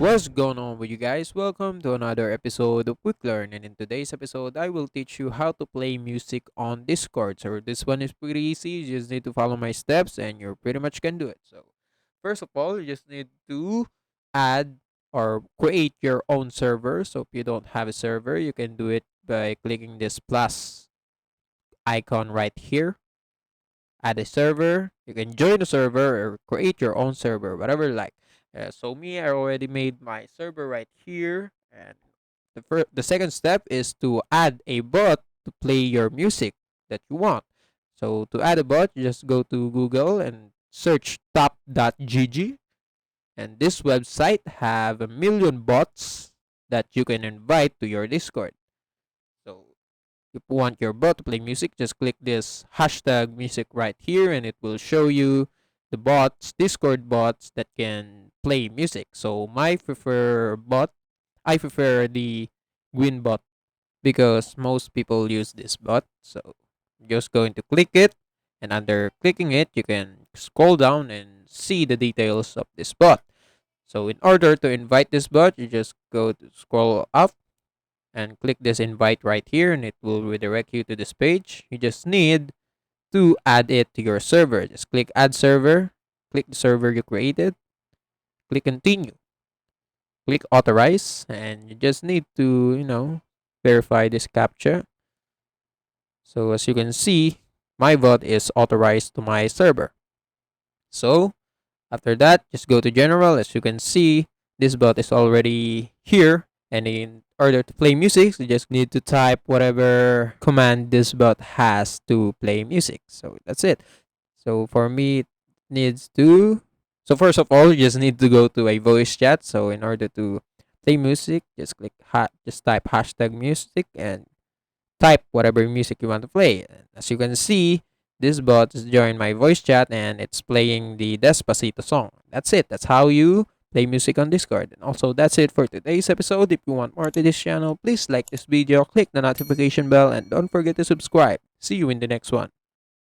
What's going on with you guys? Welcome to another episode of Quick Learn, and in today's episode I will teach you how to play music on Discord. So this one is pretty easy. You just need to follow my steps and you pretty much can do it. So first of all, you just need to add or create your own server. So if you don't have a server, you can do it by clicking this plus icon right here. Add a server. You can join a server or create your own server, whatever you like. So me, I already made my server right here, and the second step is to add a bot to play your music that you want. So to add a bot, you just go to Google and search top.gg, and this website have a million bots that you can invite to your Discord. So if you want your bot to play music, just click this hashtag music right here and it will show you the bots, Discord bots that can play music. So I prefer the Gwyn bot because most people use this bot. So just going to click it, and under clicking it, you can scroll down and see the details of this bot. So in order to invite this bot, you just go to scroll up and click this invite right here and it will redirect you to this page. You just need to add it to your server. Just click add server, click the server you created, click continue, click authorize, and you just need to, verify this captcha. So as you can see, my bot is authorized to my server. So after that, just go to general. As you can see, this bot is already here. And in order to play music, you just need to type whatever command this bot has to play music. So that's it. So for me, it needs to. So first of all, you just need to go to a voice chat. So in order to play music, just just type hashtag music and type whatever music you want to play. And as you can see, this bot has joined my voice chat and it's playing the Despacito song. That's it. That's how you play music on Discord. And also, that's it for today's episode. If you want more to this channel, please like this video, click the notification bell, and don't forget to subscribe. See you in the next one.